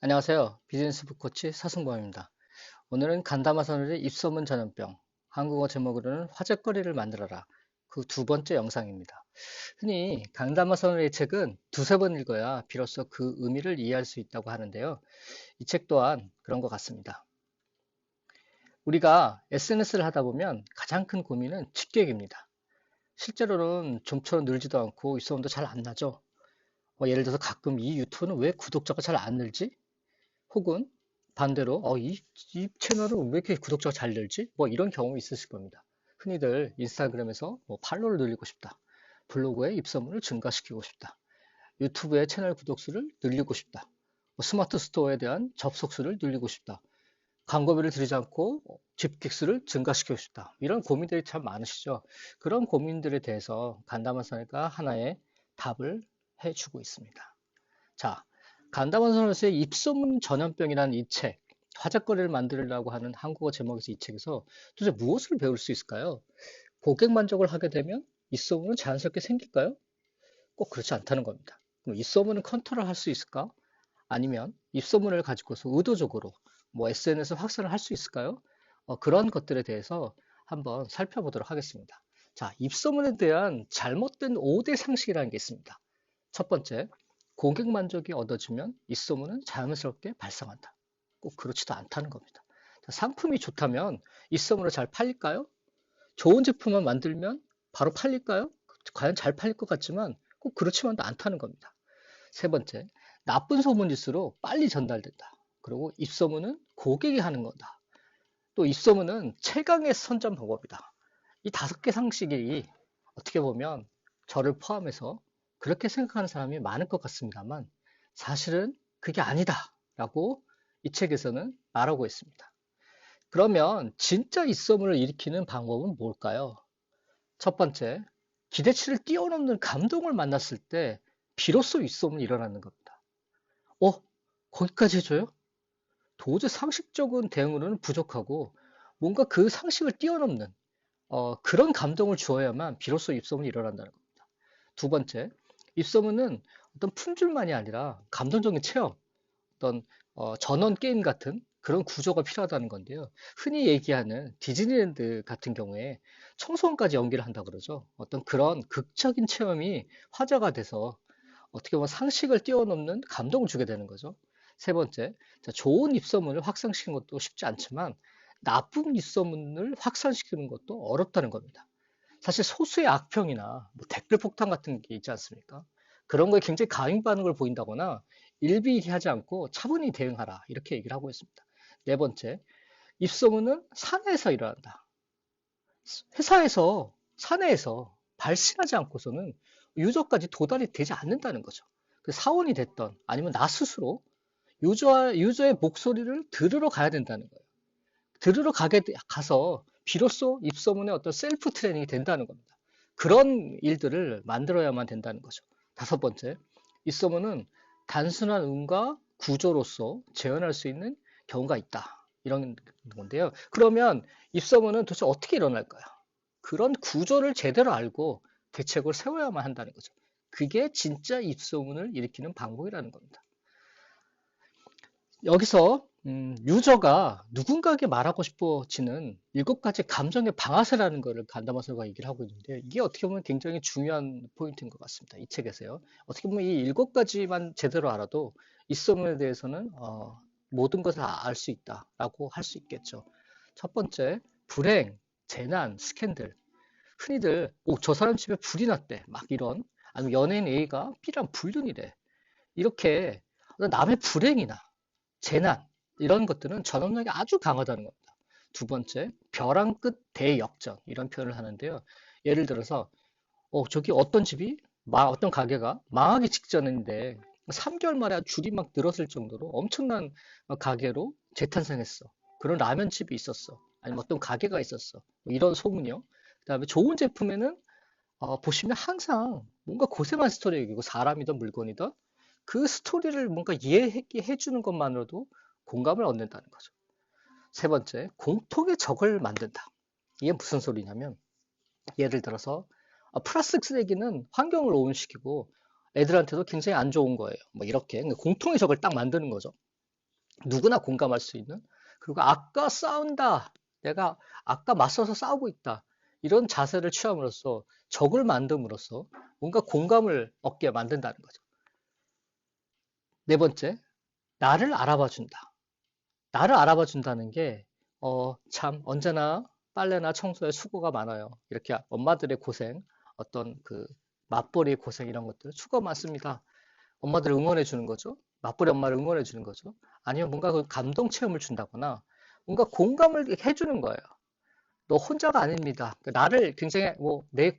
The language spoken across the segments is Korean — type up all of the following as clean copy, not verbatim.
안녕하세요. 비즈니스 북코치 서승범입니다. 오늘은 간다마 서늘의 입소문 전염병, 한국어 제목으로는 화제거리를 만들어라. 그 두 번째 영상입니다. 흔히 간다마 서늘의 책은 두세 번 읽어야 비로소 그 의미를 이해할 수 있다고 하는데요. 이 책 또한 그런 것 같습니다. 우리가 SNS를 하다 보면 가장 큰 고민은 직객입니다. 실제로는 좀처럼 늘지도 않고 입소문도 잘 안 나죠. 예를 들어서 가끔 이 유튜브는 왜 구독자가 잘 안 늘지? 혹은 반대로 이 채널은 왜 이렇게 구독자가 잘 늘지? 이런 경험이 있으실 겁니다. 흔히들 인스타그램에서 팔로우를 늘리고 싶다. 블로그에 입소문을 증가시키고 싶다. 유튜브의 채널 구독수를 늘리고 싶다. 스마트 스토어에 대한 접속수를 늘리고 싶다. 광고비를 들이지 않고 집객수를 증가시키고 싶다. 이런 고민들이 참 많으시죠. 그런 고민들에 대해서 간담화사가 하나의 답을 해주고 있습니다. 자, 간다만 선수의 입소문 전염병이라는 이 책, 화제거리를 만들려고 하는 한국어 제목에서 이 책에서 도대체 무엇을 배울 수 있을까요? 고객 만족을 하게 되면 입소문은 자연스럽게 생길까요? 꼭 그렇지 않다는 겁니다. 그럼 입소문은 컨트롤할 수 있을까? 아니면 입소문을 가지고서 의도적으로 SNS 확산을 할 수 있을까요? 그런 것들에 대해서 한번 살펴보도록 하겠습니다. 자, 입소문에 대한 잘못된 5대 상식이라는 게 있습니다. 첫 번째, 고객 만족이 얻어지면 입소문은 자연스럽게 발생한다. 꼭 그렇지도 않다는 겁니다. 자, 상품이 좋다면 입소문으로 잘 팔릴까요? 좋은 제품만 만들면 바로 팔릴까요? 과연 잘 팔릴 것 같지만 꼭 그렇지만도 않다는 겁니다. 세 번째, 나쁜 소문일수록 빨리 전달된다. 그리고 입소문은 고객이 하는 거다. 또 입소문은 최강의 선전 방법이다. 이 다섯 개 상식이 어떻게 보면 저를 포함해서 그렇게 생각하는 사람이 많을 것 같습니다만 사실은 그게 아니다라고 이 책에서는 말하고 있습니다. 그러면 진짜 입소문을 일으키는 방법은 뭘까요? 첫 번째, 기대치를 뛰어넘는 감동을 만났을 때 비로소 입소문이 일어나는 겁니다. 어? 거기까지 해줘요? 도저히 상식적인 대응으로는 부족하고 뭔가 그 상식을 뛰어넘는 그런 감동을 주어야만 비로소 입소문이 일어난다는 겁니다. 두 번째, 입소문은 어떤 품줄만이 아니라 감동적인 체험, 어떤 전원 게임 같은 그런 구조가 필요하다는 건데요. 흔히 얘기하는 디즈니랜드 같은 경우에 청소년까지 연기를 한다 그러죠. 어떤 그런 극적인 체험이 화제가 돼서 어떻게 보면 상식을 뛰어넘는 감동을 주게 되는 거죠. 세 번째, 자, 좋은 입소문을 확산시키는 것도 쉽지 않지만 나쁜 입소문을 확산시키는 것도 어렵다는 겁니다. 사실 소수의 악평이나 댓글 폭탄 같은 게 있지 않습니까? 그런 거에 굉장히 강행 반응을 보인다거나 일비하지 않고 차분히 대응하라 이렇게 얘기를 하고 있습니다. 네 번째, 입소문은 사내에서 일어난다. 회사에서 사내에서 발생하지 않고서는 유저까지 도달이 되지 않는다는 거죠. 그 사원이 됐던 아니면 나 스스로 유저의 목소리를 들으러 가야 된다는 거예요. 들으러 가서 비로소 입소문의 어떤 셀프 트레이닝이 된다는 겁니다. 그런 일들을 만들어야만 된다는 거죠. 다섯 번째, 입소문은 단순한 음과 구조로서 재현할 수 있는 경우가 있다. 이런 건데요. 그러면 입소문은 도대체 어떻게 일어날까요? 그런 구조를 제대로 알고 대책을 세워야만 한다는 거죠. 그게 진짜 입소문을 일으키는 방법이라는 겁니다. 여기서 유저가 누군가에게 말하고 싶어지는 7가지 감정의 방아쇠라는 것을 간다마서가 얘기를 하고 있는데 이게 어떻게 보면 굉장히 중요한 포인트인 것 같습니다. 이 책에서요. 어떻게 보면 이 7가지만 제대로 알아도 입소문에 대해서는 모든 것을 알 수 있다라고 할 수 있겠죠. 첫 번째, 불행, 재난, 스캔들. 흔히들 저 사람 집에 불이 났대. 막 이런. 아니면 연예인 A가 B랑 불륜이래. 이렇게 남의 불행이나 재난 이런 것들은 전염력이 아주 강하다는 겁니다. 두 번째, 벼랑 끝 대역전 이런 표현을 하는데요. 예를 들어서 저기 어떤 집이 어떤 가게가 망하기 직전인데 3개월 만에 줄이 막 늘었을 정도로 엄청난 가게로 재탄생했어. 그런 라면집이 있었어. 아니면 어떤 가게가 있었어. 이런 소문이요. 그다음에 좋은 제품에는 보시면 항상 뭔가 고생한 스토리이고 사람이든 물건이든 그 스토리를 뭔가 이해해 주는 것만으로도 공감을 얻는다는 거죠. 세 번째, 공통의 적을 만든다. 이게 무슨 소리냐면 예를 들어서 플라스틱 쓰레기는 환경을 오염시키고 애들한테도 굉장히 안 좋은 거예요. 이렇게 공통의 적을 딱 만드는 거죠. 누구나 공감할 수 있는, 그리고 아까 싸운다, 내가 아까 맞서서 싸우고 있다, 이런 자세를 취함으로써 적을 만듦으로써 뭔가 공감을 얻게 만든다는 거죠. 네 번째, 나를 알아봐 준다. 나를 알아봐 준다는 게, 참, 언제나 빨래나 청소에 수고가 많아요. 이렇게 엄마들의 고생, 어떤 그 맞벌이의 고생 이런 것들 수고 많습니다. 엄마들을 응원해 주는 거죠. 맞벌이 엄마를 응원해 주는 거죠. 아니면 뭔가 그 감동 체험을 준다거나 뭔가 공감을 해주는 거예요. 너 혼자가 아닙니다. 나를 굉장히 내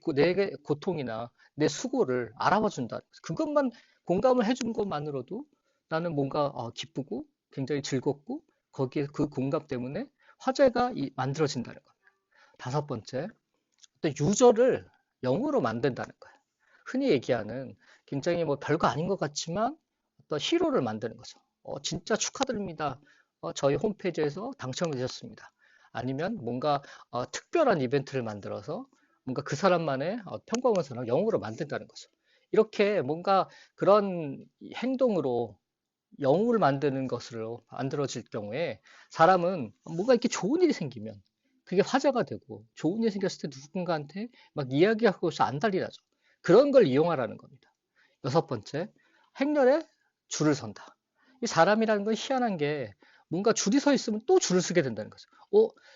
고통이나 내 수고를 알아봐 준다. 그것만 공감을 해준 것만으로도 나는 뭔가 기쁘고 굉장히 즐겁고 거기에 그 공감 때문에 화제가 만들어진다는 겁니다. 다섯 번째, 어떤 유저를 영으로 만든다는 거예요. 흔히 얘기하는 굉장히 뭐 별거 아닌 것 같지만 어떤 히로를 만드는 거죠. 진짜 축하드립니다. 저희 홈페이지에서 당첨되셨습니다. 아니면 뭔가 특별한 이벤트를 만들어서 뭔가 그 사람만의 평범한 사람 영으로 만든다는 거죠. 이렇게 뭔가 그런 행동으로 영웅을 만드는 것으로 만들어질 경우에 사람은 뭔가 이렇게 좋은 일이 생기면 그게 화제가 되고 좋은 일이 생겼을 때 누군가한테 막 이야기하고서 안달이 나죠. 그런 걸 이용하라는 겁니다. 여섯 번째, 행렬에 줄을 선다. 이 사람이라는 건 희한한 게 뭔가 줄이 서 있으면 또 줄을 서게 된다는 거죠.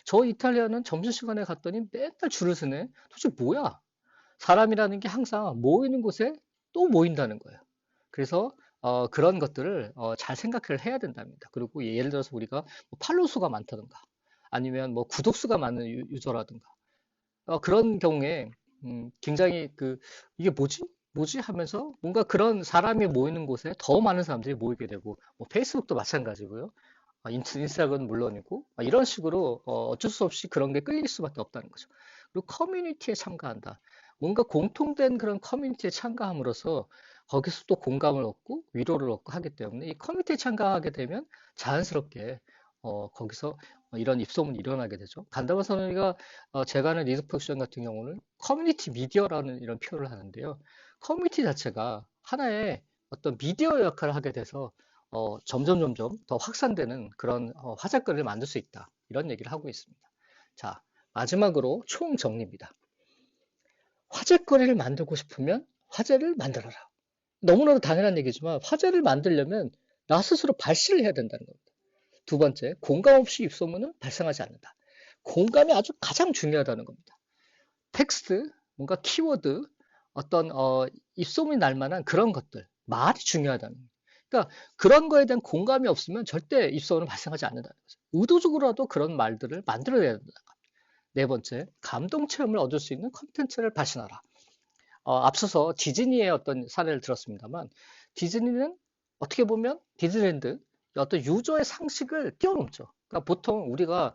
저 이탈리아는 점심시간에 갔더니 맨날 줄을 서네. 도대체 뭐야? 사람이라는 게 항상 모이는 곳에 또 모인다는 거예요. 그래서 그런 것들을 잘 생각을 해야 된답니다. 그리고 예를 들어서 우리가 뭐 팔로우 수가 많다든가 아니면 뭐 구독 수가 많은 유저라든가 그런 경우에 굉장히 이게 뭐지? 뭐지? 하면서 뭔가 그런 사람이 모이는 곳에 더 많은 사람들이 모이게 되고 뭐 페이스북도 마찬가지고요. 인스타그램은 물론이고 이런 식으로 어쩔 수 없이 그런 게 끌릴 수밖에 없다는 거죠. 그리고 커뮤니티에 참가한다. 뭔가 공통된 그런 커뮤니티에 참가함으로써 거기서 또 공감을 얻고 위로를 얻고 하기 때문에 이 커뮤니티에 참가하게 되면 자연스럽게 거기서 이런 입소문이 일어나게 되죠. 간다바 선언이가 제가 하는 리드프로덕션 같은 경우는 커뮤니티 미디어라는 이런 표현을 하는데요. 커뮤니티 자체가 하나의 어떤 미디어 역할을 하게 돼서 점점 더 확산되는 그런 화제거리를 만들 수 있다. 이런 얘기를 하고 있습니다. 자, 마지막으로 총 정리입니다. 화제거리를 만들고 싶으면 화제를 만들어라. 너무나도 당연한 얘기지만 화제를 만들려면 나 스스로 발신을 해야 된다는 겁니다. 두 번째, 공감 없이 입소문은 발생하지 않는다. 공감이 아주 가장 중요하다는 겁니다. 텍스트, 뭔가 키워드, 어떤 입소문이 날 만한 그런 것들, 말이 중요하다는 거예요. 그러니까 그런 거에 대한 공감이 없으면 절대 입소문은 발생하지 않는다는 거죠. 의도적으로라도 그런 말들을 만들어내야 된다. 네 번째, 감동 체험을 얻을 수 있는 컨텐츠를 발신하라. 앞서서 디즈니의 어떤 사례를 들었습니다만 디즈니는 어떻게 보면 디즈니랜드 어떤 유저의 상식을 뛰어넘죠. 그러니까 보통 우리가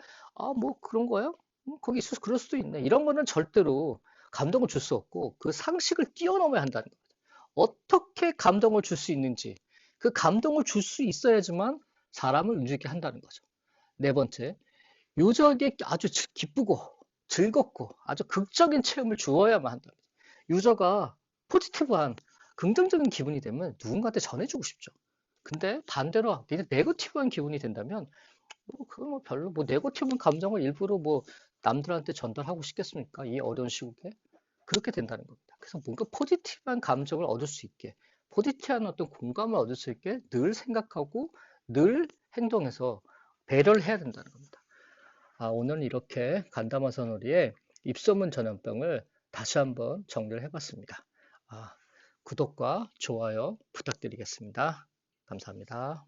뭐 그런 거요? 거기 있을 그럴 수도 있네. 이런 거는 절대로 감동을 줄 수 없고 그 상식을 뛰어넘어야 한다는 겁니다. 어떻게 감동을 줄 수 있는지 그 감동을 줄 수 있어야지만 사람을 움직이게 한다는 거죠. 네 번째, 유저에게 아주 기쁘고 즐겁고 아주 극적인 체험을 주어야만 한다. 유저가 포지티브한 긍정적인 기분이 되면 누군가한테 전해주고 싶죠. 근데 반대로 네거티브한 기분이 된다면 그건 뭐 별로 뭐 네거티브한 감정을 일부러 뭐 남들한테 전달하고 싶겠습니까? 이 어려운 시국에 그렇게 된다는 겁니다. 그래서 뭔가 포지티브한 감정을 얻을 수 있게 포지티브한 어떤 공감을 얻을 수 있게 늘 생각하고 늘 행동해서 배려를 해야 된다는 겁니다. 오늘 이렇게 간다마 서놀이의 입소문 전염병을 다시 한번 정리를 해봤습니다. 구독과 좋아요 부탁드리겠습니다. 감사합니다.